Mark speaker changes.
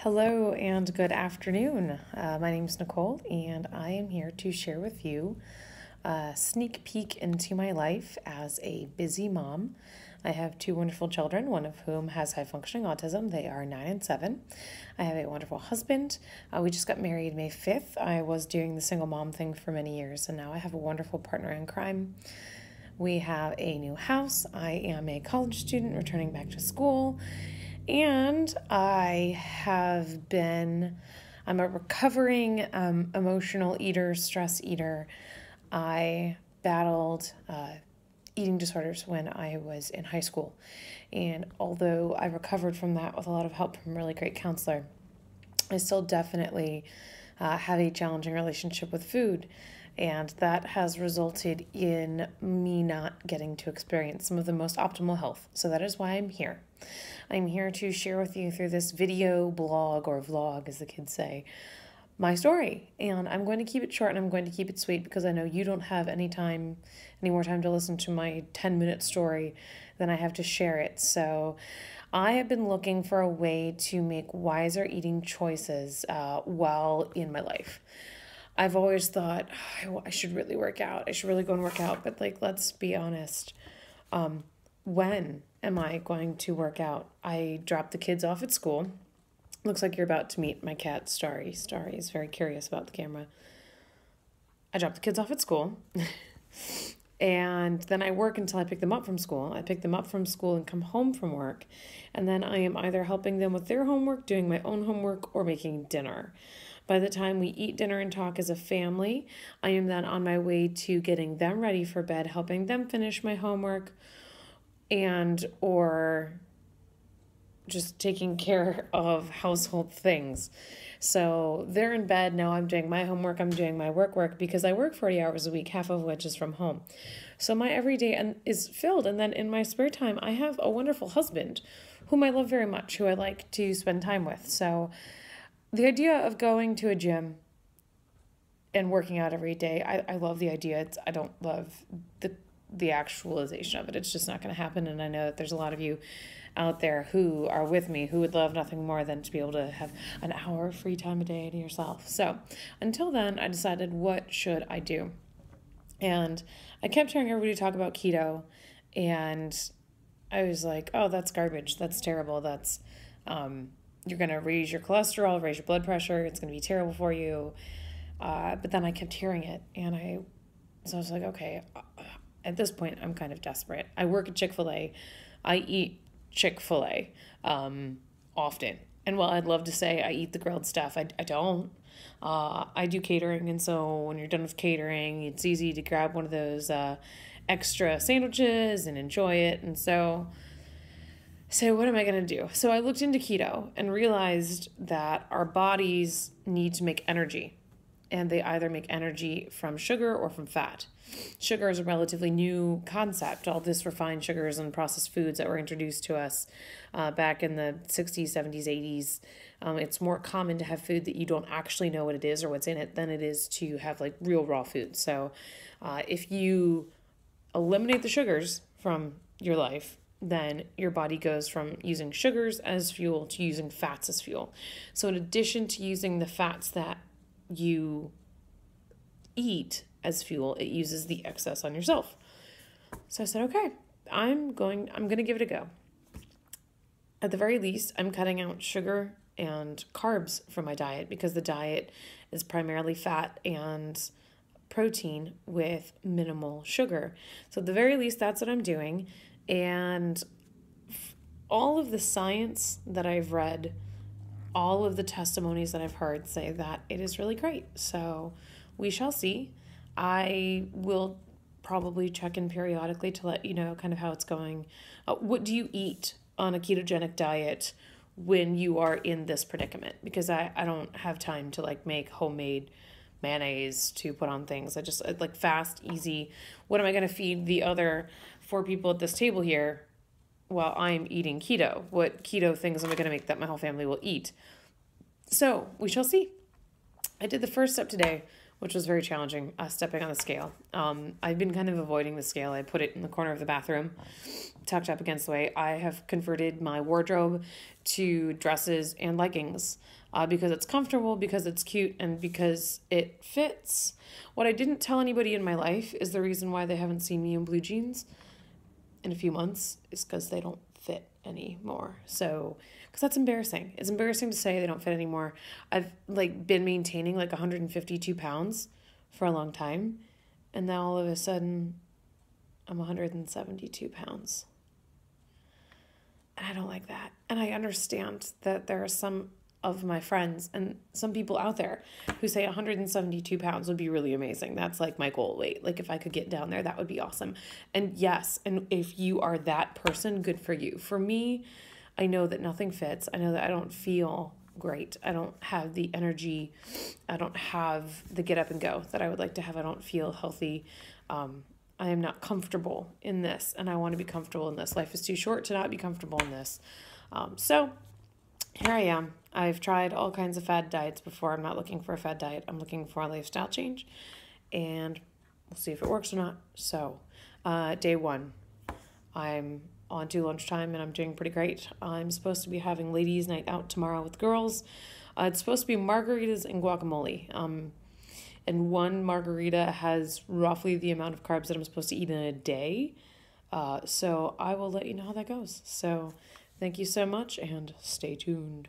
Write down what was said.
Speaker 1: Hello and good afternoon. My name is Nicole, and I am here to share with you a sneak peek into my life as a busy mom. I have two wonderful children, one of whom has high functioning autism. They are 9 and 7. I have a wonderful husband. We just got married May 5th. I was doing the single mom thing for many years, and now I have a wonderful partner in crime. We have a new house. I am a college student returning back to school. And I'm a recovering emotional eater, stress eater. I battled eating disorders when I was in high school. And although I recovered from that with a lot of help from a really great counselor, I still definitely have a challenging relationship with food. And that has resulted in me not getting to experience some of the most optimal health. So that is why I'm here. I'm here to share with you through this video blog or vlog, as the kids say, my story. And I'm going to keep it short and I'm going to keep it sweet because I know you don't have any more time to listen to my 10-minute story than I have to share it. So I have been looking for a way to make wiser eating choices while in my life. I've always thought, I should really work out. I should really go and work out. But let's be honest. When am I going to work out? I dropped the kids off at school. Looks like you're about to meet my cat, Starry. Starry is very curious about the camera. I dropped the kids off at school. And then I work until I pick them up from school. I pick them up from school and come home from work. And then I am either helping them with their homework, doing my own homework, or making dinner. By the time we eat dinner and talk as a family, I am then on my way to getting them ready for bed, helping them finish my homework, or just taking care of household things. So they're in bed. Now I'm doing my homework. I'm doing my work because I work 40 hours a week, half of which is from home. So my everyday is filled. And then in my spare time, I have a wonderful husband whom I love very much, who I like to spend time with. So the idea of going to a gym and working out every day, I love the idea. I don't love the actualization of it. It's just not going to happen. And I know that there's a lot of you out there who are with me who would love nothing more than to be able to have an hour of free time a day to yourself. So until then, I decided, what should I do? And I kept hearing everybody talk about keto, and I was like, oh, that's garbage. That's terrible. That's, you're going to raise your cholesterol, raise your blood pressure. It's going to be terrible for you. But then I kept hearing it, so I was like, okay, at this point, I'm kind of desperate. I work at Chick-fil-A. I eat Chick-fil-A often. And while I'd love to say I eat the grilled stuff, I don't. I do catering, and so when you're done with catering, it's easy to grab one of those extra sandwiches and enjoy it. And so what am I going to do? So I looked into keto and realized that our bodies need to make energy. And they either make energy from sugar or from fat. Sugar is a relatively new concept. All this refined sugars and processed foods that were introduced to us back in the 60s, 70s, 80s. It's more common to have food that you don't actually know what it is or what's in it than it is to have real raw food. So if you eliminate the sugars from your life, then your body goes from using sugars as fuel to using fats as fuel. So in addition to using the fats that you eat as fuel, it uses the excess on yourself. So I said, okay, I'm going to give it a go. At the very least, I'm cutting out sugar and carbs from my diet because the diet is primarily fat and protein with minimal sugar. So at the very least, that's what I'm doing. And all of the science that I've read, all of the testimonies that I've heard say that it is really great. So we shall see. I will probably check in periodically to let you know kind of how it's going. What do you eat on a ketogenic diet when you are in this predicament? Because I don't have time to make homemade mayonnaise to put on things. I just fast, easy. What am I going to feed the other 4 people at this table here while I'm eating keto? What keto things am I going to make that my whole family will eat? So we shall see. I did the first step today, which was very challenging, stepping on the scale. I've been kind of avoiding the scale. I put it in the corner of the bathroom, tucked up against the way. I have converted my wardrobe to dresses and leggings because it's comfortable, because it's cute, and because it fits. What I didn't tell anybody in my life is the reason why they haven't seen me in blue jeans in a few months is because they don't fit anymore. So, because that's embarrassing. It's embarrassing to say they don't fit anymore. I've been maintaining 152 pounds for a long time, and now all of a sudden I'm 172 pounds. And I don't like that. And I understand that there are some of my friends and some people out there who say 172 pounds would be really amazing. That's my goal weight. If I could get down there, that would be awesome. And yes, and if you are that person, good for you. For me, I know that nothing fits. I know that I don't feel great. I don't have the energy. I don't have the get up and go that I would like to have. I don't feel healthy. I am not comfortable in this, and I want to be comfortable in this. Life is too short to not be comfortable in this. So here I am. I've tried all kinds of fad diets before. I'm not looking for a fad diet. I'm looking for a lifestyle change, and we'll see if it works or not. So, day 1, I'm on to lunchtime, and I'm doing pretty great. I'm supposed to be having ladies' night out tomorrow with girls. It's supposed to be margaritas and guacamole. And one margarita has roughly the amount of carbs that I'm supposed to eat in a day. So I will let you know how that goes. So thank you so much, and stay tuned.